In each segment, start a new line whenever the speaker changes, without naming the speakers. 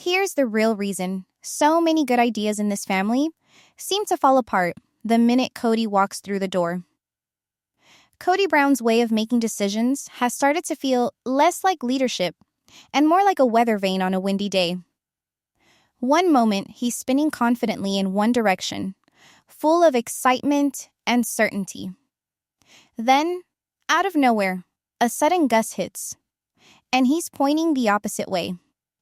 Here's the real reason so many good ideas in this family seem to fall apart the minute Kody walks through the door. Kody Brown's way of making decisions has started to feel less like leadership and more like a weather vane on a windy day. One moment, he's spinning confidently in one direction, full of excitement and certainty. Then, out of nowhere, a sudden gust hits, and he's pointing the opposite way.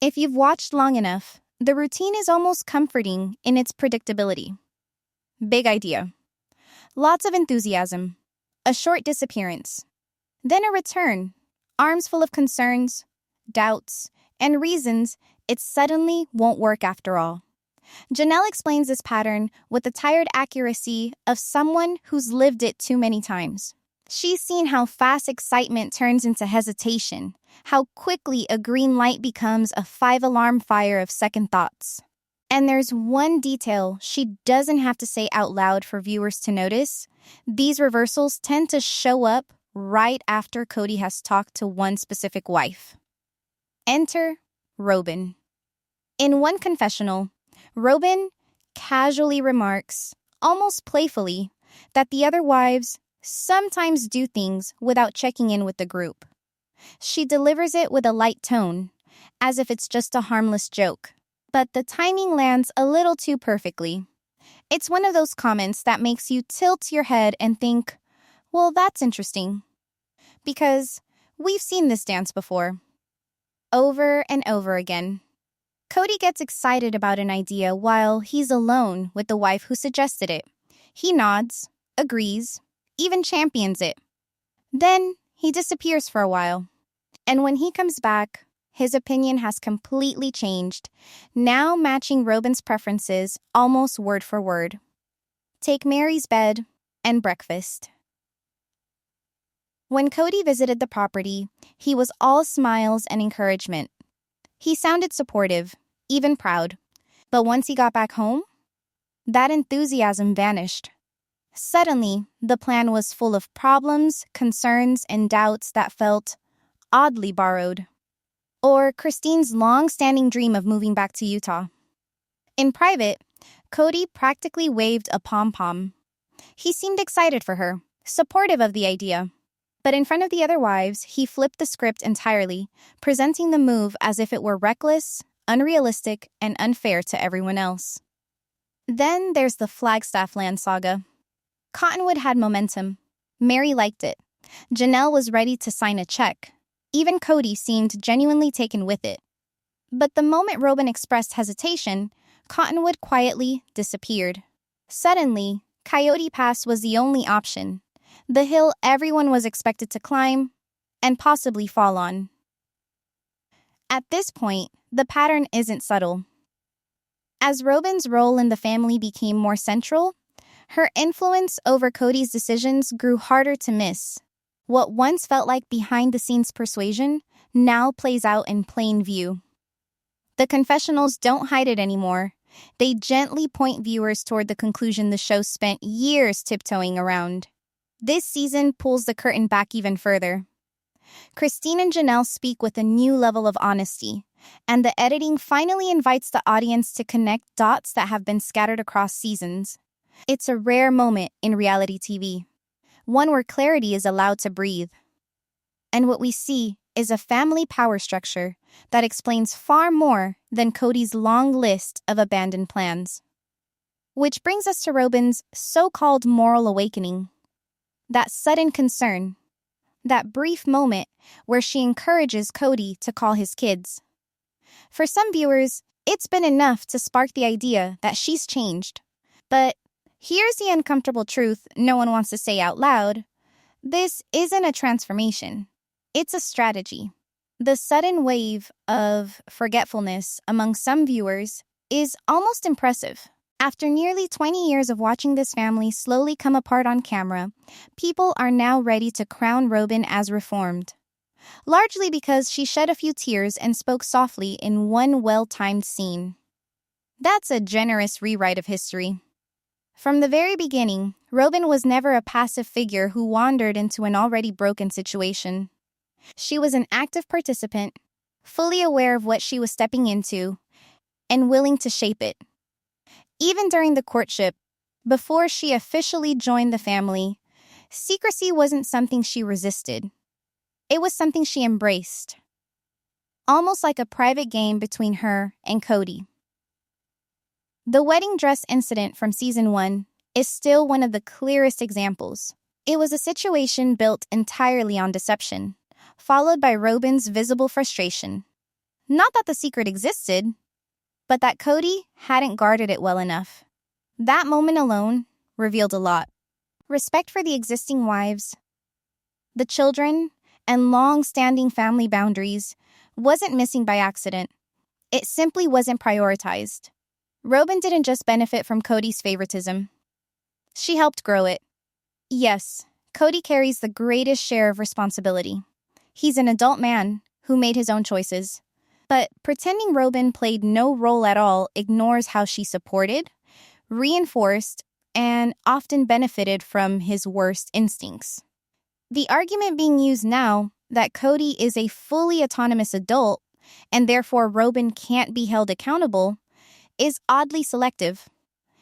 If you've watched long enough, the routine is almost comforting in its predictability. Big idea. Lots of enthusiasm. A short disappearance. Then a return, arms full of concerns, doubts, and reasons it suddenly won't work after all. Janelle explains this pattern with the tired accuracy of someone who's lived it too many times. She's seen how fast excitement turns into hesitation, how quickly a green light becomes a 5-alarm fire of second thoughts. And there's one detail she doesn't have to say out loud for viewers to notice. These reversals tend to show up right after Kody has talked to one specific wife. Enter Robyn. In one confessional, Robyn casually remarks, almost playfully, that the other wives sometimes do things without checking in with the group. She delivers it with a light tone, as if it's just a harmless joke. But the timing lands a little too perfectly. It's one of those comments that makes you tilt your head and think, well, that's interesting. Because we've seen this dance before. Over and over again. Kody gets excited about an idea while he's alone with the wife who suggested it. He nods, agrees, even champions it. Then he disappears for a while. And when he comes back, his opinion has completely changed, now matching Robyn's preferences almost word for word. Take Meri's bed and breakfast. When Kody visited the property, he was all smiles and encouragement. He sounded supportive, even proud. But once he got back home, that enthusiasm vanished. Suddenly, the plan was full of problems, concerns, and doubts that felt oddly borrowed. Or Christine's long-standing dream of moving back to Utah. In private, Kody practically waved a pom-pom. He seemed excited for her, supportive of the idea. But in front of the other wives, he flipped the script entirely, presenting the move as if it were reckless, unrealistic, and unfair to everyone else. Then there's the Flagstaff land saga. Cottonwood had momentum. Meri liked it. Janelle was ready to sign a check. Even Kody seemed genuinely taken with it. But the moment Robyn expressed hesitation, Cottonwood quietly disappeared. Suddenly, Coyote Pass was the only option, the hill everyone was expected to climb and possibly fall on. At this point, the pattern isn't subtle. As Robyn's role in the family became more central, her influence over Kody's decisions grew harder to miss. What once felt like behind-the-scenes persuasion now plays out in plain view. The confessionals don't hide it anymore. They gently point viewers toward the conclusion the show spent years tiptoeing around. This season pulls the curtain back even further. Christine and Janelle speak with a new level of honesty, and the editing finally invites the audience to connect dots that have been scattered across seasons. It's a rare moment in reality TV. One where clarity is allowed to breathe. And what we see is a family power structure that explains far more than Kody's long list of abandoned plans. Which brings us to Robyn's so-called moral awakening. That sudden concern. That brief moment where she encourages Kody to call his kids. For some viewers, it's been enough to spark the idea that she's changed. But here's the uncomfortable truth no one wants to say out loud. This isn't a transformation. It's a strategy. The sudden wave of forgetfulness among some viewers is almost impressive. After nearly 20 years of watching this family slowly come apart on camera, people are now ready to crown Robyn as reformed. Largely because she shed a few tears and spoke softly in one well-timed scene. That's a generous rewrite of history. From the very beginning, Robyn was never a passive figure who wandered into an already broken situation. She was an active participant, fully aware of what she was stepping into, and willing to shape it. Even during the courtship, before she officially joined the family, secrecy wasn't something she resisted. It was something she embraced. Almost like a private game between her and Kody. The wedding dress incident from season 1 is still one of the clearest examples. It was a situation built entirely on deception, followed by Robyn's visible frustration. Not that the secret existed, but that Kody hadn't guarded it well enough. That moment alone revealed a lot. Respect for the existing wives, the children, and long-standing family boundaries wasn't missing by accident. It simply wasn't prioritized. Robyn didn't just benefit from Kody's favoritism. She helped grow it. Yes, Kody carries the greatest share of responsibility. He's an adult man who made his own choices. But pretending Robyn played no role at all ignores how she supported, reinforced, and often benefited from his worst instincts. The argument being used now that Kody is a fully autonomous adult and therefore Robyn can't be held accountable is oddly selective.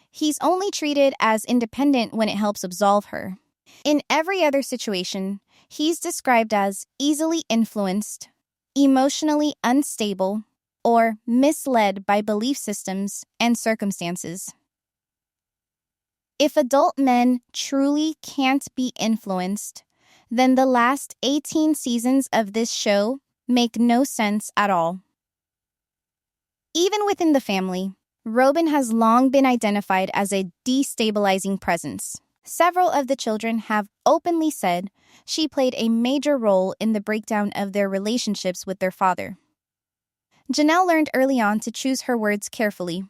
He's only treated as independent when it helps absolve her. In every other situation, he's described as easily influenced, emotionally unstable, or misled by belief systems and circumstances. If adult men truly can't be influenced, then the last 18 seasons of this show make no sense at all. Even within the family, Robyn has long been identified as a destabilizing presence. Several of the children have openly said she played a major role in the breakdown of their relationships with their father. Janelle learned early on to choose her words carefully,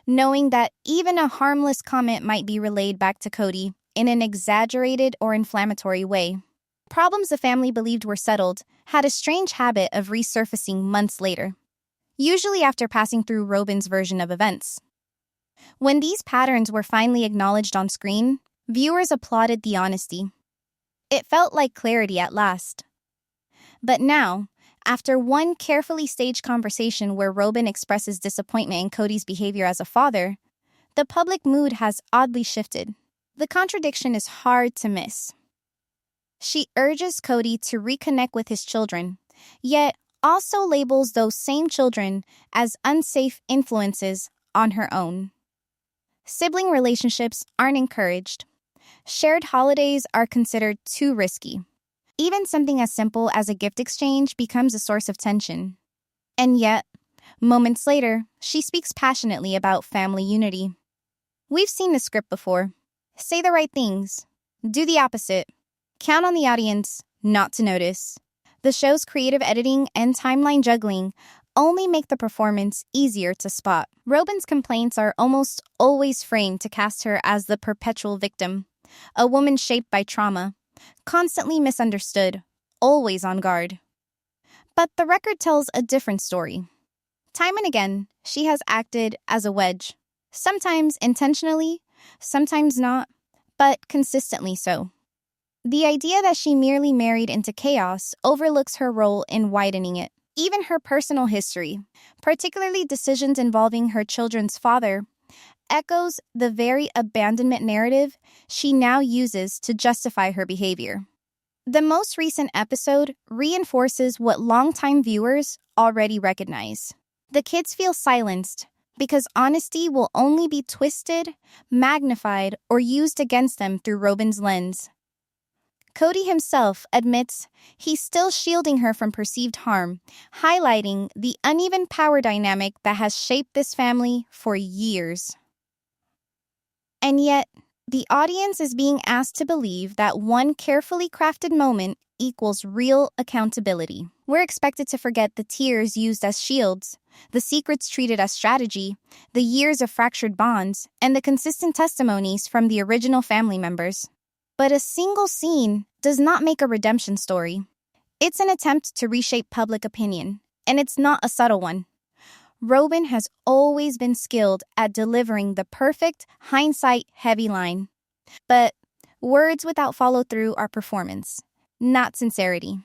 knowing that even a harmless comment might be relayed back to Kody in an exaggerated or inflammatory way. Problems the family believed were settled had a strange habit of resurfacing months later, usually after passing through Robyn's version of events. When these patterns were finally acknowledged on screen, viewers applauded the honesty. It felt like clarity at last. But now, after one carefully staged conversation where Robyn expresses disappointment in Kody's behavior as a father, the public mood has oddly shifted. The contradiction is hard to miss. She urges Kody to reconnect with his children, yet also labels those same children as unsafe influences on her own. Sibling relationships aren't encouraged. Shared holidays are considered too risky. Even something as simple as a gift exchange becomes a source of tension. And yet, moments later, she speaks passionately about family unity. We've seen the script before. Say the right things. Do the opposite. Count on the audience not to notice. The show's creative editing and timeline juggling only make the performance easier to spot. Robyn's complaints are almost always framed to cast her as the perpetual victim, a woman shaped by trauma, constantly misunderstood, always on guard. But the record tells a different story. Time and again, she has acted as a wedge, sometimes intentionally, sometimes not, but consistently so. The idea that she merely married into chaos overlooks her role in widening it. Even her personal history, particularly decisions involving her children's father, echoes the very abandonment narrative she now uses to justify her behavior. The most recent episode reinforces what longtime viewers already recognize. The kids feel silenced because honesty will only be twisted, magnified, or used against them through Robyn's lens. Kody himself admits he's still shielding her from perceived harm, highlighting the uneven power dynamic that has shaped this family for years. And yet, the audience is being asked to believe that one carefully crafted moment equals real accountability. We're expected to forget the tears used as shields, the secrets treated as strategy, the years of fractured bonds, and the consistent testimonies from the original family members. But a single scene does not make a redemption story. It's an attempt to reshape public opinion, and it's not a subtle one. Robyn has always been skilled at delivering the perfect, hindsight-heavy line. But words without follow-through are performance, not sincerity.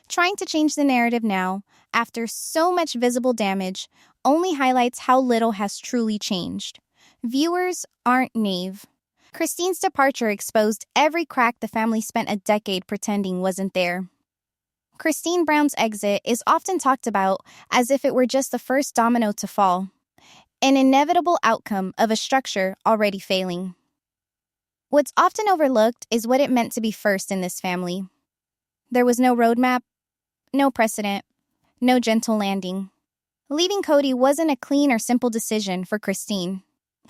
Trying to change the narrative now, after so much visible damage, only highlights how little has truly changed. Viewers aren't naive. Christine's departure exposed every crack the family spent a decade pretending wasn't there. Kody Brown's exit is often talked about as if it were just the first domino to fall, an inevitable outcome of a structure already failing. What's often overlooked is what it meant to be first in this family. There was no roadmap, no precedent, no gentle landing. Leaving Kody wasn't a clean or simple decision for Christine.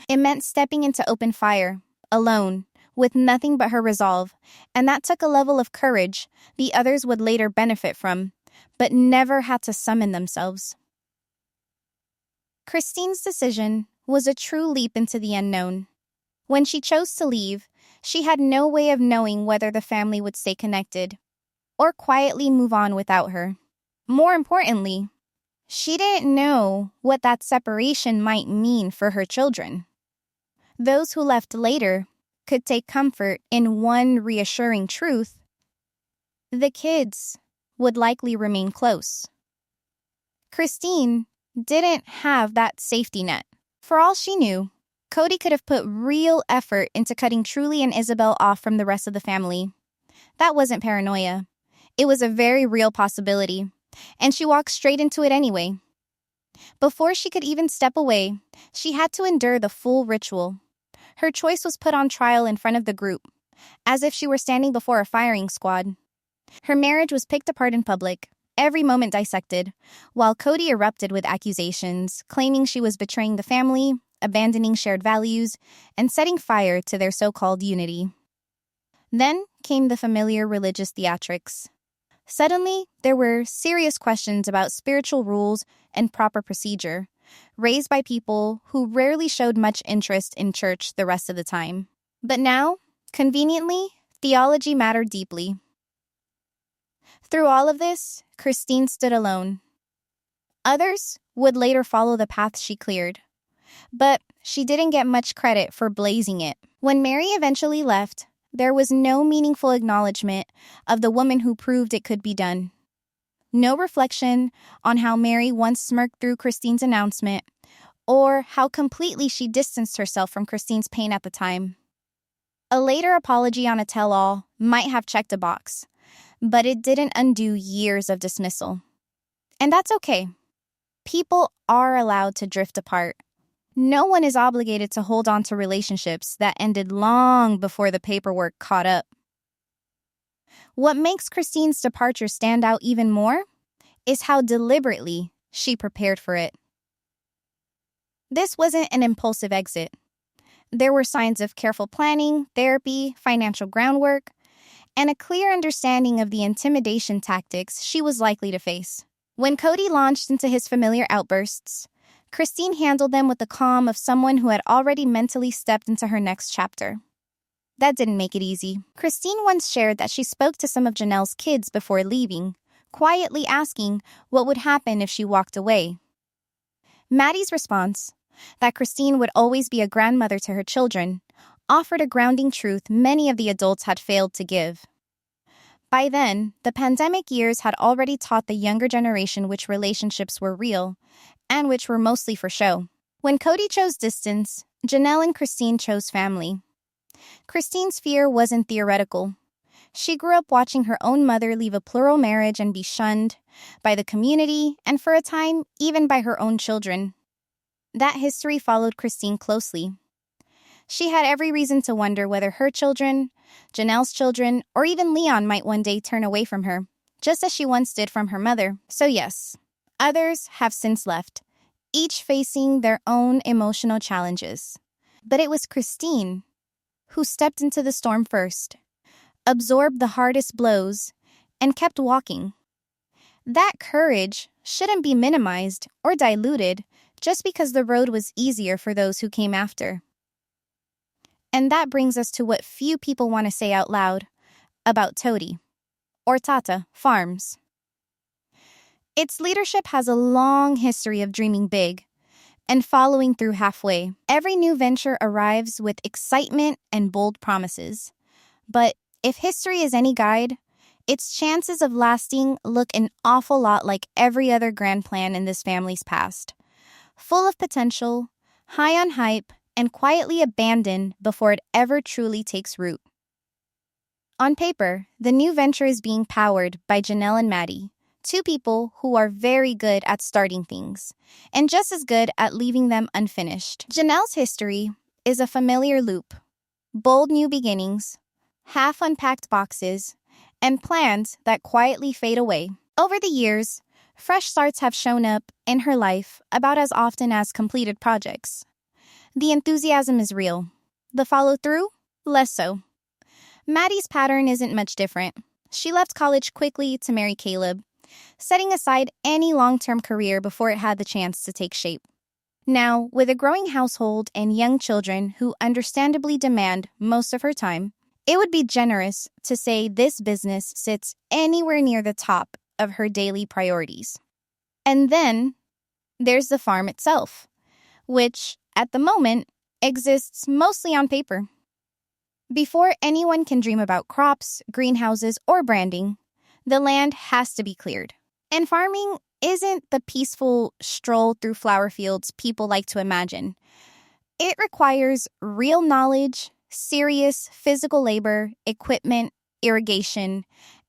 It meant stepping into open fire, alone, with nothing but her resolve, and that took a level of courage the others would later benefit from, but never had to summon themselves. Christine's decision was a true leap into the unknown. When she chose to leave, she had no way of knowing whether the family would stay connected or quietly move on without her. More importantly, she didn't know what that separation might mean for her children. Those who left later could take comfort in one reassuring truth: the kids would likely remain close. Christine didn't have that safety net. For all she knew, Kody could have put real effort into cutting Truly and Isabel off from the rest of the family. That wasn't paranoia. It was a very real possibility, and she walked straight into it anyway. Before she could even step away, she had to endure the full ritual. Her choice was put on trial in front of the group, as if she were standing before a firing squad. Her marriage was picked apart in public, every moment dissected, while Kody erupted with accusations, claiming she was betraying the family, abandoning shared values, and setting fire to their so-called unity. Then came the familiar religious theatrics. Suddenly, there were serious questions about spiritual rules and proper procedure, raised by people who rarely showed much interest in church the rest of the time. But now, conveniently, theology mattered deeply. Through all of this, Christine stood alone. Others would later follow the path she cleared, but she didn't get much credit for blazing it. When Meri eventually left, there was no meaningful acknowledgement of the woman who proved it could be done. No reflection on how Meri once smirked through Christine's announcement, or how completely she distanced herself from Christine's pain at the time. A later apology on a tell-all might have checked a box, but it didn't undo years of dismissal. And that's okay. People are allowed to drift apart. No one is obligated to hold on to relationships that ended long before the paperwork caught up. What makes Christine's departure stand out even more is how deliberately she prepared for it. This wasn't an impulsive exit. There were signs of careful planning, therapy, financial groundwork, and a clear understanding of the intimidation tactics she was likely to face. When Kody launched into his familiar outbursts, Christine handled them with the calm of someone who had already mentally stepped into her next chapter. That didn't make it easy. Christine once shared that she spoke to some of Janelle's kids before leaving, quietly asking what would happen if she walked away. Maddie's response, that Christine would always be a grandmother to her children, offered a grounding truth many of the adults had failed to give. By then, the pandemic years had already taught the younger generation which relationships were real and which were mostly for show. When Kody chose distance, Janelle and Christine chose family. Christine's fear wasn't theoretical. She grew up watching her own mother leave a plural marriage and be shunned by the community and, for a time, even by her own children. That history followed Christine closely. She had every reason to wonder whether her children, Janelle's children, or even Leon might one day turn away from her, just as she once did from her mother. So yes, others have since left, each facing their own emotional challenges. But it was Christine who stepped into the storm first, absorbed the hardest blows, and kept walking. That courage shouldn't be minimized or diluted just because the road was easier for those who came after. And that brings us to what few people want to say out loud about Kody, or Tata, Farms. Its leadership has a long history of dreaming big and following through halfway. Every new venture arrives with excitement and bold promises. But if history is any guide, its chances of lasting look an awful lot like every other grand plan in this family's past. full of potential, high on hype, and quietly abandoned before it ever truly takes root. On paper, the new venture is being powered by Janelle and Meri, two people who are very good at starting things, and just as good at leaving them unfinished. Janelle's history is a familiar loop: bold new beginnings, half-unpacked boxes, and plans that quietly fade away. Over the years, fresh starts have shown up in her life about as often as completed projects. The enthusiasm is real. The follow-through? Less so. Maddie's pattern isn't much different. She left college quickly to marry Caleb, setting aside any long-term career before it had the chance to take shape. Now, with a growing household and young children who understandably demand most of her time, it would be generous to say this business sits anywhere near the top of her daily priorities. And then there's the farm itself, which, at the moment, exists mostly on paper. Before anyone can dream about crops, greenhouses, or branding, the land has to be cleared. And farming isn't the peaceful stroll through flower fields people like to imagine. It requires real knowledge, serious physical labor, equipment, irrigation,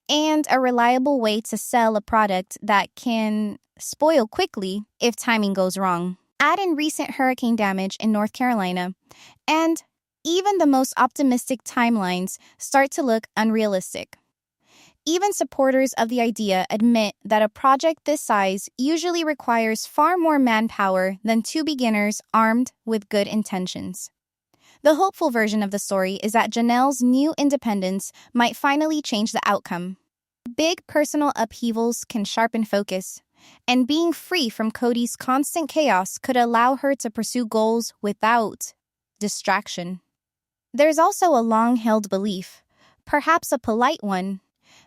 and a reliable way to sell a product that can spoil quickly if timing goes wrong. Add in recent hurricane damage in North Carolina, and even the most optimistic timelines start to look unrealistic. Even supporters of the idea admit that a project this size usually requires far more manpower than two beginners armed with good intentions. The hopeful version of the story is that Janelle's new independence might finally change the outcome. Big personal upheavals can sharpen focus, and being free from Kody's constant chaos could allow her to pursue goals without distraction. There's also a long-held belief, perhaps a polite one,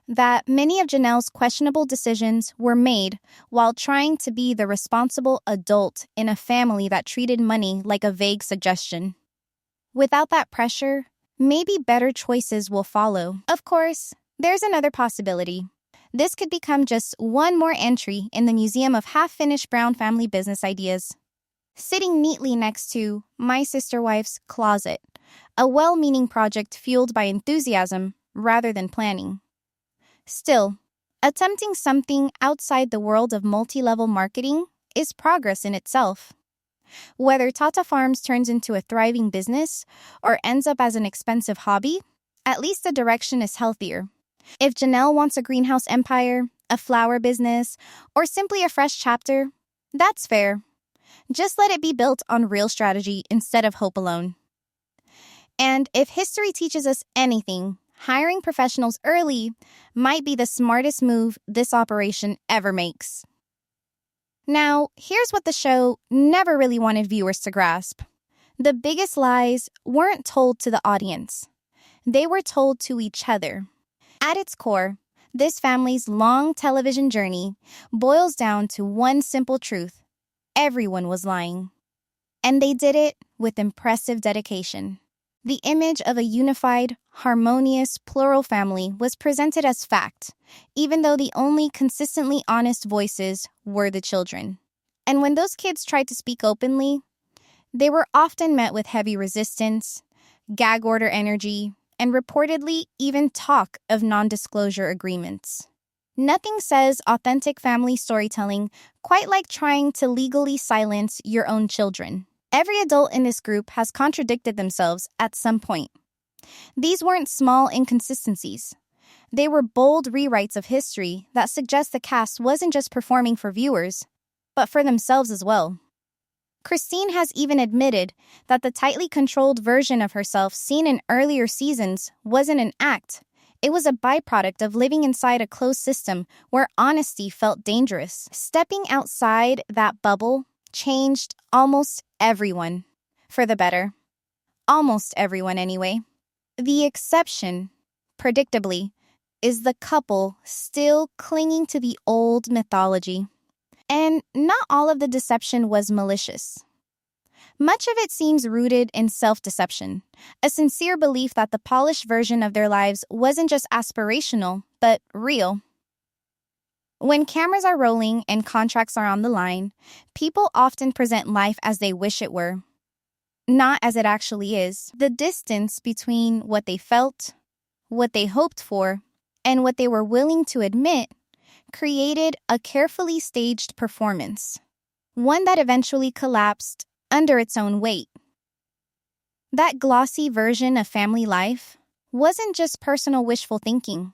that many of Janelle's questionable decisions were made while trying to be the responsible adult in a family that treated money like a vague suggestion. Without that pressure, maybe better choices will follow. Of course, there's another possibility. This could become just one more entry in the museum of half-finished Brown family business ideas, sitting neatly next to My Sister Wife's Closet, a well-meaning project fueled by enthusiasm rather than planning. Still, attempting something outside the world of multi-level marketing is progress in itself. Whether Tata Farms turns into a thriving business or ends up as an expensive hobby, at least the direction is healthier. If Janelle wants a greenhouse empire, a flower business, or simply a fresh chapter, that's fair. Just let it be built on real strategy instead of hope alone. And if history teaches us anything, hiring professionals early might be the smartest move this operation ever makes. Now, here's what the show never really wanted viewers to grasp. The biggest lies weren't told to the audience. They were told to each other. At its core, this family's long television journey boils down to one simple truth: everyone was lying. And they did it with impressive dedication. The image of a unified, harmonious, plural family was presented as fact, even though the only consistently honest voices were the children. And when those kids tried to speak openly, they were often met with heavy resistance, gag order energy, and reportedly even talk of non-disclosure agreements. Nothing says authentic family storytelling quite like trying to legally silence your own children. Every adult in this group has contradicted themselves at some point. These weren't small inconsistencies. They were bold rewrites of history that suggest the cast wasn't just performing for viewers, but for themselves as well. Christine has even admitted that the tightly controlled version of herself seen in earlier seasons wasn't an act. It was a byproduct of living inside a closed system where honesty felt dangerous. Stepping outside that bubble changed almost everyone for the better. Almost everyone, anyway. The exception, predictably, is the couple still clinging to the old mythology. And not all of the deception was malicious. Much of it seems rooted in self-deception, a sincere belief that the polished version of their lives wasn't just aspirational, but real. When cameras are rolling and contracts are on the line, people often present life as they wish it were, not as it actually is. The distance between what they felt, what they hoped for, and what they were willing to admit created a carefully staged performance, one that eventually collapsed under its own weight. That glossy version of family life wasn't just personal wishful thinking.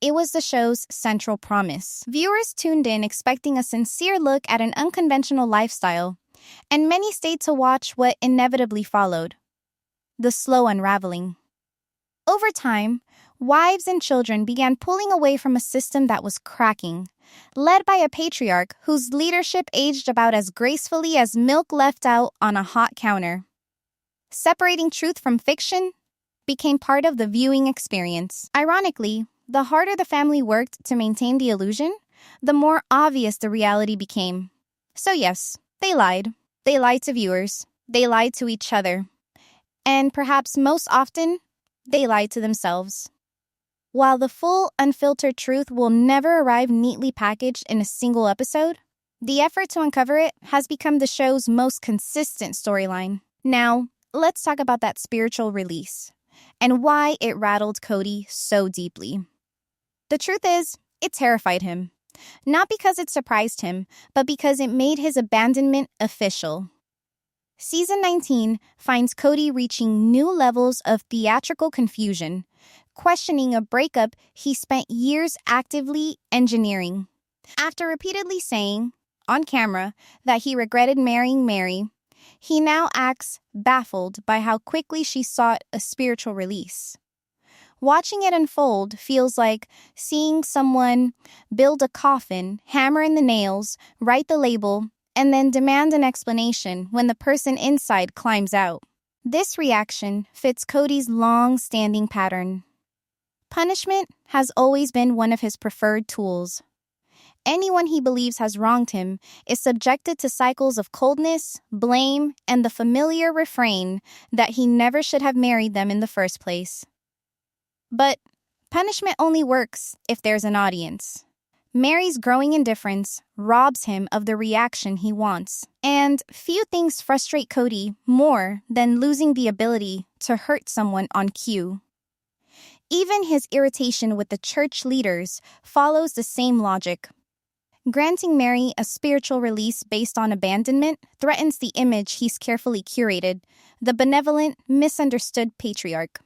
It was the show's central promise. Viewers tuned in expecting a sincere look at an unconventional lifestyle, and many stayed to watch what inevitably followed: the slow unraveling. Over time, wives and children began pulling away from a system that was cracking, led by a patriarch whose leadership aged about as gracefully as milk left out on a hot counter. Separating truth from fiction became part of the viewing experience. Ironically, the harder the family worked to maintain the illusion, the more obvious the reality became. So yes, they lied. They lied to viewers. They lied to each other. And perhaps most often, they lied to themselves. While the full, unfiltered truth will never arrive neatly packaged in a single episode, the effort to uncover it has become the show's most consistent storyline. Now, let's talk about that spiritual release and why it rattled Kody so deeply. The truth is, it terrified him. Not because it surprised him, but because it made his abandonment official. Season 19 finds Kody reaching new levels of theatrical confusion, questioning a breakup he spent years actively engineering. After repeatedly saying, on camera, that he regretted marrying Meri, he now acts baffled by how quickly she sought a spiritual release. Watching it unfold feels like seeing someone build a coffin, hammer in the nails, write the label, and then demand an explanation when the person inside climbs out. This reaction fits Kody's long-standing pattern. Punishment has always been one of his preferred tools. Anyone he believes has wronged him is subjected to cycles of coldness, blame, and the familiar refrain that he never should have married them in the first place. But punishment only works if there's an audience. Meri's growing indifference robs him of the reaction he wants. And few things frustrate Kody more than losing the ability to hurt someone on cue. Even his irritation with the church leaders follows the same logic. Granting Meri a spiritual release based on abandonment threatens the image he's carefully curated, the benevolent, misunderstood patriarch.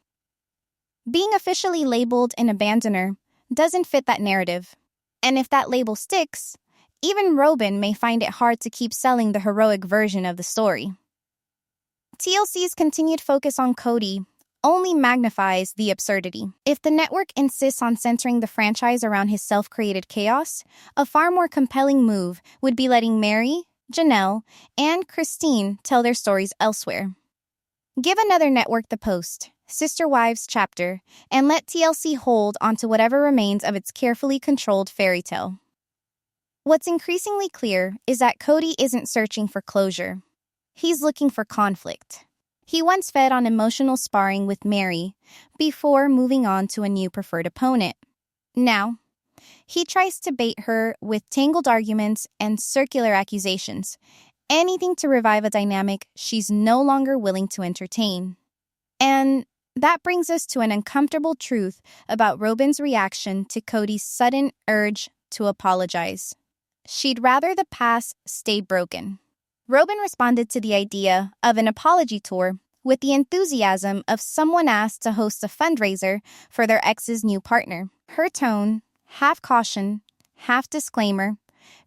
Being officially labeled an abandoner doesn't fit that narrative. And if that label sticks, even Robyn may find it hard to keep selling the heroic version of the story. TLC's continued focus on Kody only magnifies the absurdity. If the network insists on centering the franchise around his self-created chaos, a far more compelling move would be letting Meri, Janelle, and Christine tell their stories elsewhere. Give another network the post, Sister Wives chapter, and let TLC hold onto whatever remains of its carefully controlled fairy tale. What's increasingly clear is that Kody isn't searching for closure. He's looking for conflict. He once fed on emotional sparring with Meri before moving on to a new preferred opponent. Now, he tries to bait her with tangled arguments and circular accusations, anything to revive a dynamic she's no longer willing to entertain. And that brings us to an uncomfortable truth about Robyn's reaction to Kody's sudden urge to apologize. She'd rather the past stay broken. Robyn responded to the idea of an apology tour with the enthusiasm of someone asked to host a fundraiser for their ex's new partner. Her tone, half caution, half disclaimer,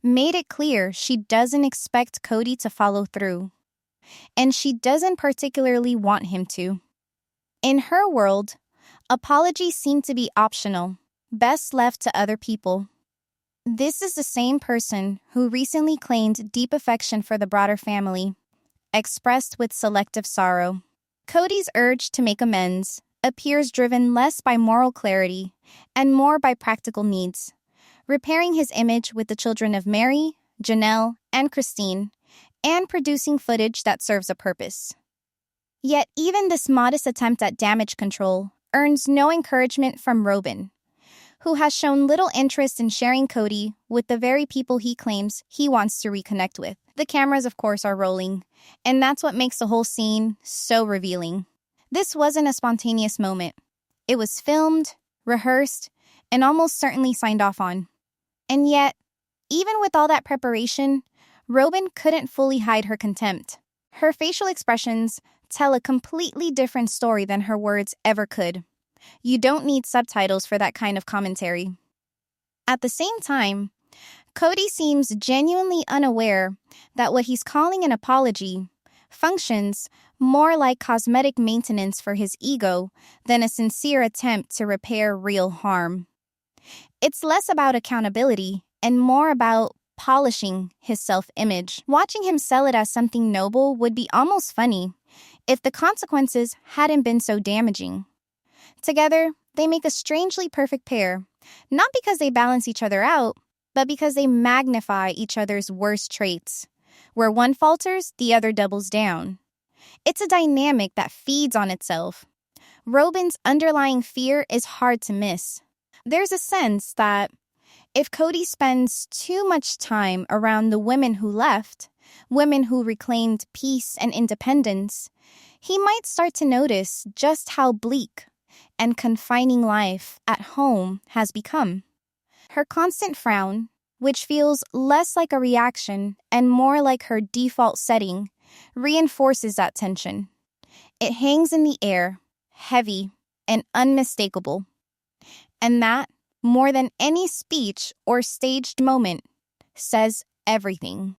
made it clear she doesn't expect Kody to follow through. And she doesn't particularly want him to. In her world, apologies seem to be optional, best left to other people. This is the same person who recently claimed deep affection for the broader family, expressed with selective sorrow. Kody's urge to make amends appears driven less by moral clarity and more by practical needs, repairing his image with the children of Meri, Janelle, and Christine, and producing footage that serves a purpose. Yet even this modest attempt at damage control earns no encouragement from Robyn, who has shown little interest in sharing Kody with the very people he claims he wants to reconnect with. The cameras, of course, are rolling, and that's what makes the whole scene so revealing. This wasn't a spontaneous moment. It was filmed, rehearsed, and almost certainly signed off on. And yet, even with all that preparation, Robyn couldn't fully hide her contempt. Her facial expressions tell a completely different story than her words ever could. You don't need subtitles for that kind of commentary. At the same time, Kody seems genuinely unaware that what he's calling an apology functions more like cosmetic maintenance for his ego than a sincere attempt to repair real harm. It's less about accountability and more about polishing his self-image. Watching him sell it as something noble would be almost funny if the consequences hadn't been so damaging. Together, they make a strangely perfect pair, not because they balance each other out, but because they magnify each other's worst traits. Where one falters, the other doubles down. It's a dynamic that feeds on itself. Robyn's underlying fear is hard to miss. There's a sense that if Kody spends too much time around the women who left, women who reclaimed peace and independence, he might start to notice just how bleak and confining life at home has become. Her constant frown, which feels less like a reaction and more like her default setting, reinforces that tension. It hangs in the air, heavy and unmistakable. And that, more than any speech or staged moment, says everything.